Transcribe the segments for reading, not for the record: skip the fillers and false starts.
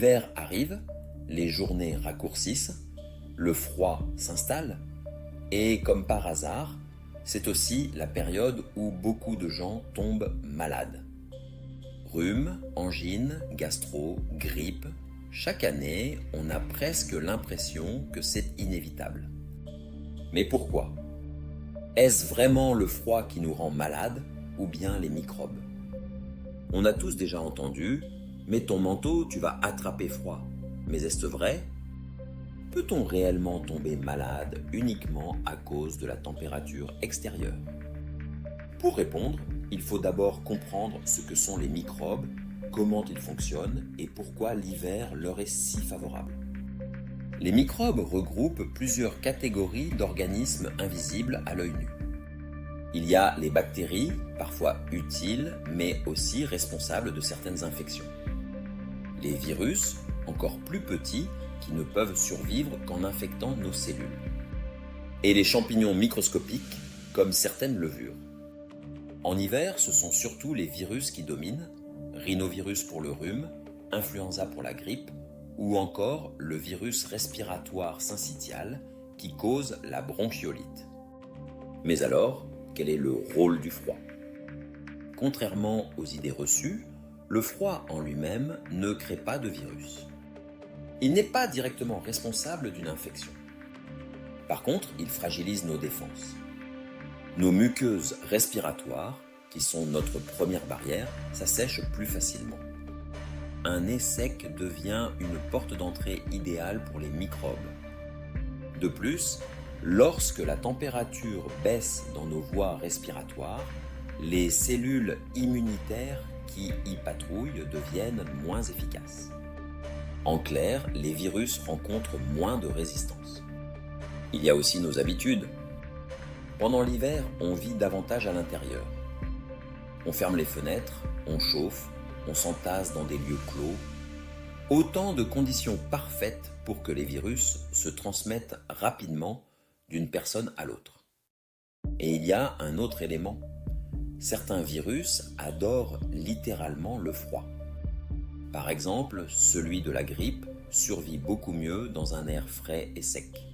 L'hiver arrive, les journées raccourcissent, le froid s'installe et comme par hasard, c'est aussi la période où beaucoup de gens tombent malades. Rhume, angine, gastro, grippe, chaque année, on a presque l'impression que c'est inévitable. Mais pourquoi? Est-ce vraiment le froid qui nous rend malades ou bien les microbes? On a tous déjà entendu « mets ton manteau, tu vas attraper froid ». Mais est-ce vrai? Peut-on réellement tomber malade uniquement à cause de la température extérieure? Pour répondre, il faut d'abord comprendre ce que sont les microbes, comment ils fonctionnent et pourquoi l'hiver leur est si favorable. Les microbes regroupent plusieurs catégories d'organismes invisibles à l'œil nu. Il y a les bactéries, parfois utiles, mais aussi responsables de certaines infections. Les virus, encore plus petits, qui ne peuvent survivre qu'en infectant nos cellules. Et les champignons microscopiques, comme certaines levures. En hiver, ce sont surtout les virus qui dominent, rhinovirus pour le rhume, influenza pour la grippe, ou encore le virus respiratoire syncytial qui cause la bronchiolite. Mais alors, quel est le rôle du froid? Contrairement aux idées reçues, le froid en lui-même ne crée pas de virus. Il n'est pas directement responsable d'une infection. Par contre, il fragilise nos défenses. Nos muqueuses respiratoires, qui sont notre première barrière, s'assèchent plus facilement. Un nez sec devient une porte d'entrée idéale pour les microbes. De plus, lorsque la température baisse dans nos voies respiratoires, les cellules immunitaires qui y patrouillent deviennent moins efficaces. En clair, les virus rencontrent moins de résistance. Il y a aussi nos habitudes. Pendant l'hiver, on vit davantage à l'intérieur. On ferme les fenêtres, on chauffe, on s'entasse dans des lieux clos. Autant de conditions parfaites pour que les virus se transmettent rapidement d'une personne à l'autre. Et il y a un autre élément. Certains virus adorent littéralement le froid. Par exemple, celui de la grippe survit beaucoup mieux dans un air frais et sec.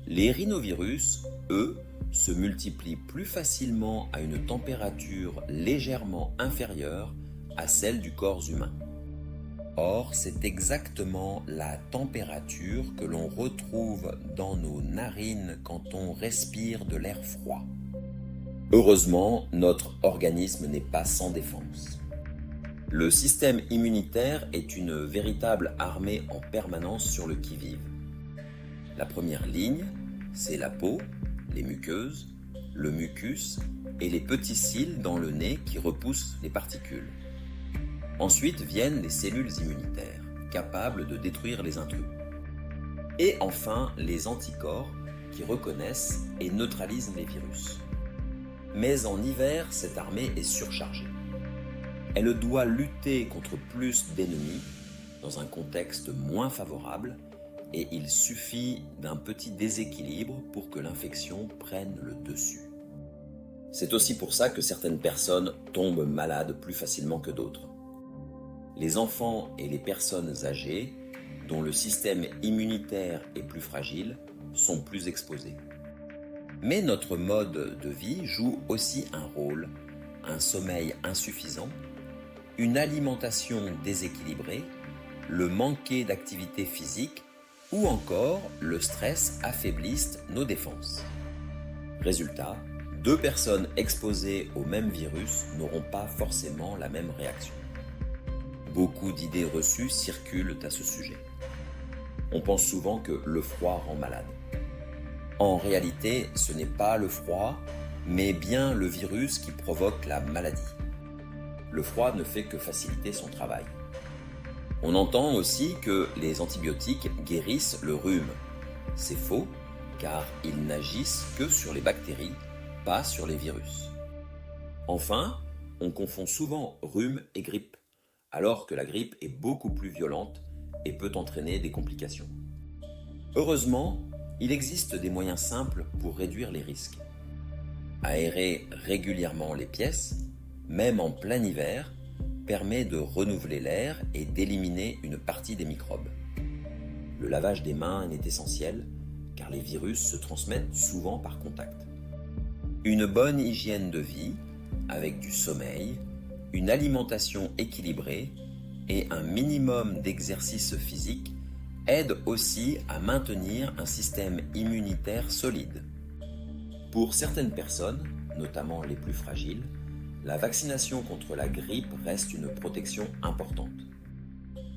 Les rhinovirus, eux, se multiplient plus facilement à une température légèrement inférieure à celle du corps humain. Or, c'est exactement la température que l'on retrouve dans nos narines quand on respire de l'air froid. Heureusement, notre organisme n'est pas sans défense. Le système immunitaire est une véritable armée en permanence sur le qui-vive. La première ligne, c'est la peau, les muqueuses, le mucus et les petits cils dans le nez qui repoussent les particules. Ensuite viennent les cellules immunitaires, capables de détruire les intrus. Et enfin, les anticorps qui reconnaissent et neutralisent les virus. Mais en hiver, cette armée est surchargée. Elle doit lutter contre plus d'ennemis dans un contexte moins favorable et il suffit d'un petit déséquilibre pour que l'infection prenne le dessus. C'est aussi pour ça que certaines personnes tombent malades plus facilement que d'autres. Les enfants et les personnes âgées, dont le système immunitaire est plus fragile, sont plus exposés. Mais notre mode de vie joue aussi un rôle, un sommeil insuffisant, une alimentation déséquilibrée, le manquer d'activité physique ou encore le stress affaiblissent nos défenses. Résultat, deux personnes exposées au même virus n'auront pas forcément la même réaction. Beaucoup d'idées reçues circulent à ce sujet. On pense souvent que le froid rend malade. En réalité, ce n'est pas le froid, mais bien le virus qui provoque la maladie. Le froid ne fait que faciliter son travail. On entend aussi que les antibiotiques guérissent le rhume. C'est faux, car ils n'agissent que sur les bactéries, pas sur les virus. Enfin, on confond souvent rhume et grippe, alors que la grippe est beaucoup plus violente et peut entraîner des complications. Heureusement, il existe des moyens simples pour réduire les risques. Aérer régulièrement les pièces, même en plein hiver, permet de renouveler l'air et d'éliminer une partie des microbes. Le lavage des mains est essentiel car les virus se transmettent souvent par contact. Une bonne hygiène de vie avec du sommeil, une alimentation équilibrée et un minimum d'exercice physique aide aussi à maintenir un système immunitaire solide. Pour certaines personnes, notamment les plus fragiles, la vaccination contre la grippe reste une protection importante.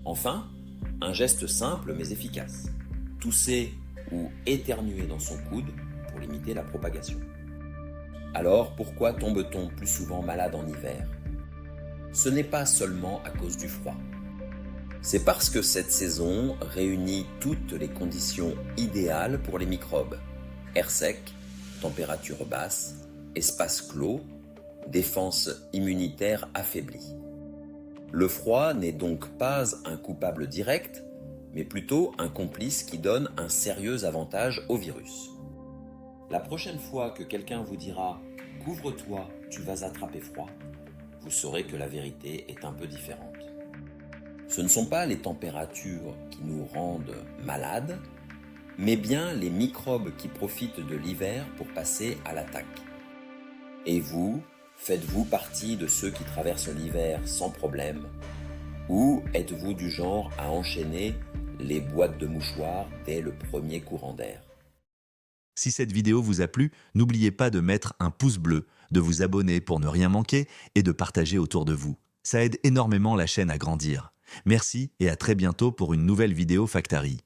Enfin, un geste simple mais efficace, tousser ou éternuer dans son coude pour limiter la propagation. Alors pourquoi tombe-t-on plus souvent malade en hiver ? Ce n'est pas seulement à cause du froid. C'est parce que cette saison réunit toutes les conditions idéales pour les microbes. Air sec, température basse, espace clos, défense immunitaire affaiblie. Le froid n'est donc pas un coupable direct, mais plutôt un complice qui donne un sérieux avantage au virus. La prochaine fois que quelqu'un vous dira « Couvre-toi, tu vas attraper froid », vous saurez que la vérité est un peu différente. Ce ne sont pas les températures qui nous rendent malades, mais bien les microbes qui profitent de l'hiver pour passer à l'attaque. Et vous, faites-vous partie de ceux qui traversent l'hiver sans problème, ou êtes-vous du genre à enchaîner les boîtes de mouchoirs dès le premier courant d'air ? Si cette vidéo vous a plu, n'oubliez pas de mettre un pouce bleu, de vous abonner pour ne rien manquer et de partager autour de vous. Ça aide énormément la chaîne à grandir. Merci et à très bientôt pour une nouvelle vidéo Factari.